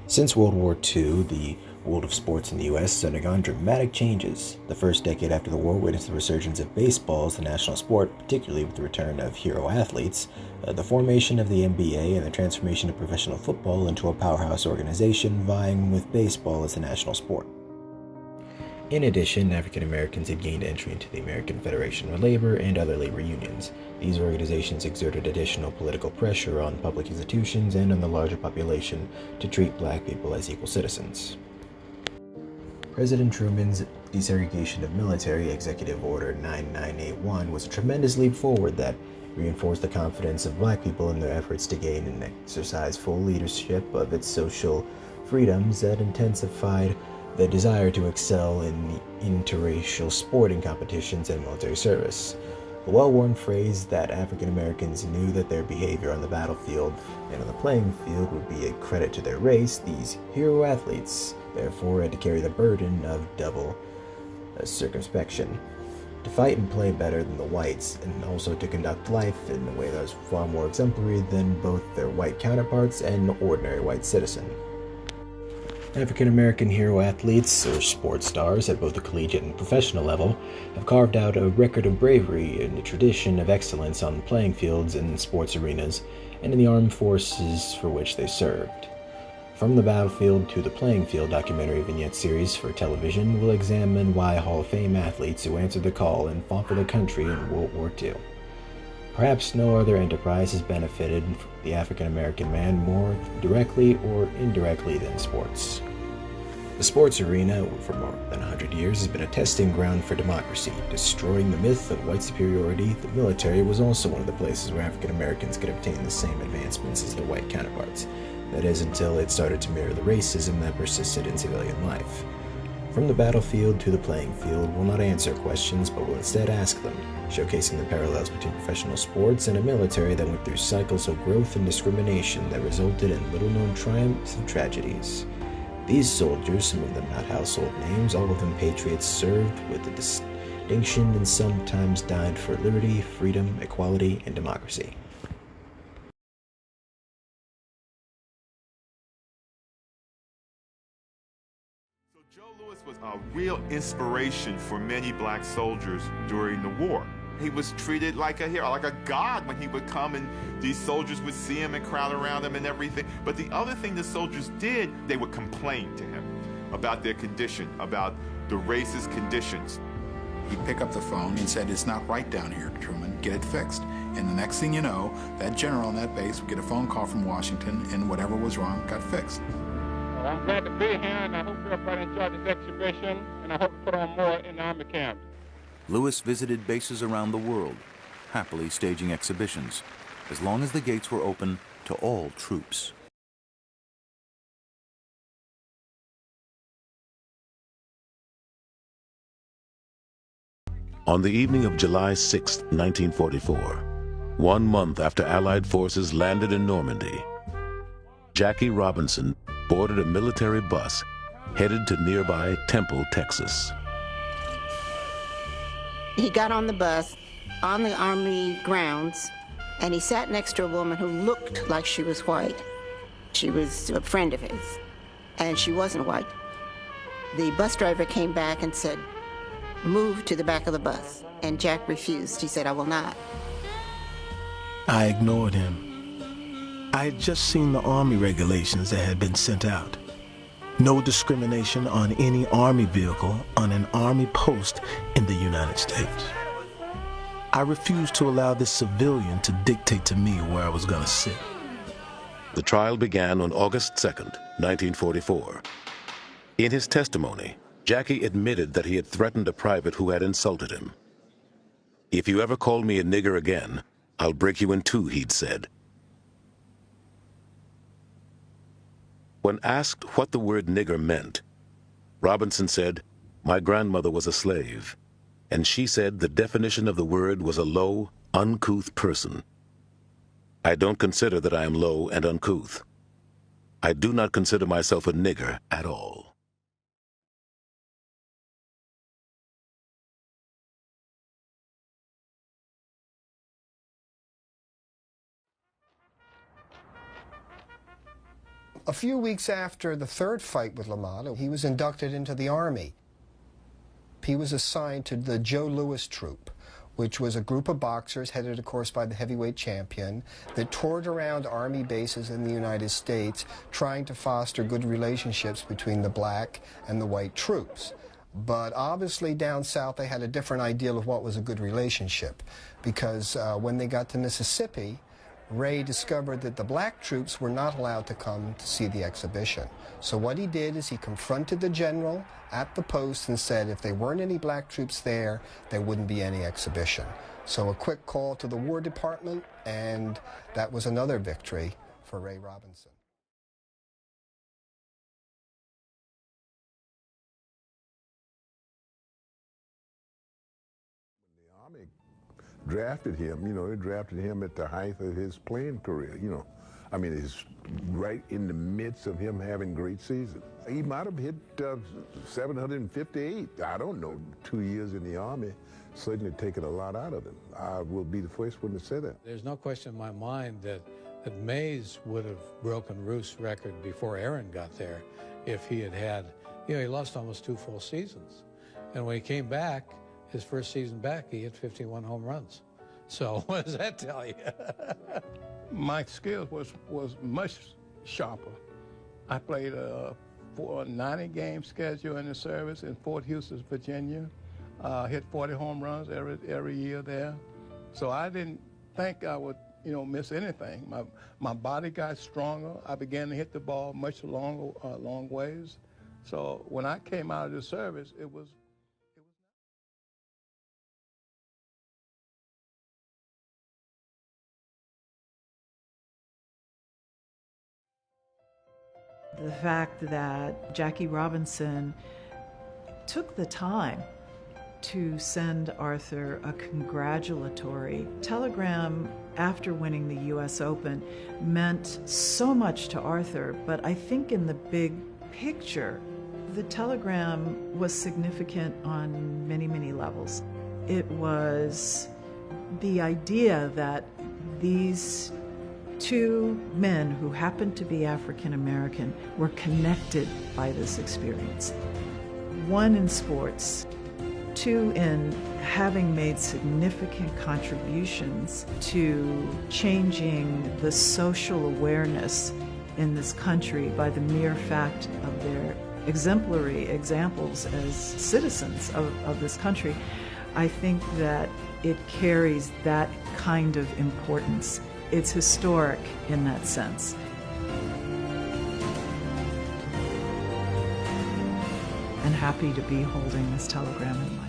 Since World War II, the world of sports in the U.S. has undergone dramatic changes. The first decade after the war witnessed the resurgence of baseball as the national sport, particularly with the return of hero athletes, the formation of the NBA, and the transformation of professional football into a powerhouse organization vying with baseball as the national sport. In addition, African Americans had gained entry into the American Federation of Labor and other labor unions. These organizations exerted additional political pressure on public institutions and on the larger population to treat black people as equal citizens. President Truman's desegregation of military, Executive Order 9981, was a tremendous leap forward that reinforced the confidence of black people in their efforts to gain and exercise full leadership of its social freedoms that intensified the desire to excel in interracial sporting competitions and military service. A well-worn phrase that African Americans knew that their behavior on the battlefield and on the playing field would be a credit to their race, these hero athletes therefore had to carry the burden of double circumspection, to fight and play better than the whites, and also to conduct life in a way that was far more exemplary than both their white counterparts and ordinary white citizen. African American hero athletes, or sports stars, at both the collegiate and professional level, have carved out a record of bravery and a tradition of excellence on playing fields and sports arenas, and in the armed forces for which they served. From the Battlefield to the Playing Field documentary vignette series for television will examine why Hall of Fame athletes who answered the call and fought for their country in World War II. Perhaps no other enterprise has benefited the African American man more directly or indirectly than sports. The sports arena, for more than 100 years, has been a testing ground for democracy. Destroying the myth of white superiority, the military was also one of the places where African Americans could obtain the same advancements as their white counterparts. That is, until it started to mirror the racism that persisted in civilian life. From the battlefield to the playing field will not answer questions, but will instead ask them, showcasing the parallels between professional sports and a military that went through cycles of growth and discrimination that resulted in little-known triumphs and tragedies. These soldiers, some of them not household names, all of them patriots, served with a distinction and sometimes died for liberty, freedom, equality, and democracy. Joe Louis was a real inspiration for many black soldiers during the war. He was treated like a hero, like a god when he would come, and these soldiers would see him and crowd around him and everything. But the other thing the soldiers did, they would complain to him about their condition, about the racist conditions. He'd pick up the phone and said, "It's not right down here, Truman, get it fixed." And the next thing you know, that general on that base would get a phone call from Washington, and whatever was wrong got fixed. Well, I'm glad to be here, and I hope everybody enjoyed this exhibition, and I hope to put on more in the Army camps. Louis visited bases around the world, happily staging exhibitions, as long as the gates were open to all troops. On the evening of July 6, 1944, 1 month after Allied forces landed in Normandy, Jackie Robinson boarded a military bus headed to nearby Temple, Texas. He got on the bus on the Army grounds, and he sat next to a woman who looked like she was white. She was a friend of his, and she wasn't white. The bus driver came back and said, "Move to the back of the bus," and Jack refused. He said, "I will not." I ignored him. I had just seen the Army regulations that had been sent out. No discrimination on any Army vehicle on an Army post in the United States. I refused to allow this civilian to dictate to me where I was going to sit. The trial began on August 2nd, 1944. In his testimony, Jackie admitted that he had threatened a private who had insulted him. "If you ever call me a nigger again, I'll break you in two," he'd said. When asked what the word nigger meant, Robinson said, "My grandmother was a slave, and she said the definition of the word was a low, uncouth person. I don't consider that I am low and uncouth. I do not consider myself a nigger at all." A few weeks after the third fight with LaMotta, he was inducted into the Army. He was assigned to the Joe Louis Troop, which was a group of boxers headed, of course, by the heavyweight champion that toured around Army bases in the United States trying to foster good relationships between the black and the white troops. But obviously down south they had a different ideal of what was a good relationship, because when they got to Mississippi, Ray discovered that the black troops were not allowed to come to see the exhibition. So what he did is he confronted the general at the post and said if there weren't any black troops there, there wouldn't be any exhibition. So a quick call to the War Department, and that was another victory for Ray Robinson. The Army drafted him, they drafted him at the height of his playing career, I mean, it's right in the midst of him having great seasons. He might have hit 758, I don't know, 2 years in the Army, certainly taken a lot out of him. I will be the first one to say that. There's no question in my mind that Mays would have broken Ruth's record before Aaron got there if he had, he lost almost 2 full seasons. And when he came back, his first season back, he hit 51 home runs. So what does that tell you? My skills was much sharper. I played a 90-game schedule in the service in Fort Houston, Virginia. Hit 40 home runs every year there. So I didn't think I would, miss anything. My body got stronger. I began to hit the ball much longer, long ways. So when I came out of the service, it was. The fact that Jackie Robinson took the time to send Arthur a congratulatory telegram after winning the U.S. Open meant so much to Arthur, but I think in the big picture, the telegram was significant on many, many levels. It was the idea that these 2 men who happened to be African American were connected by this experience. 1 in sports, 2 in having made significant contributions to changing the social awareness in this country by the mere fact of their exemplary examples as citizens of this country. I think that it carries that kind of importance. It's historic in that sense. And happy to be holding this telegram in my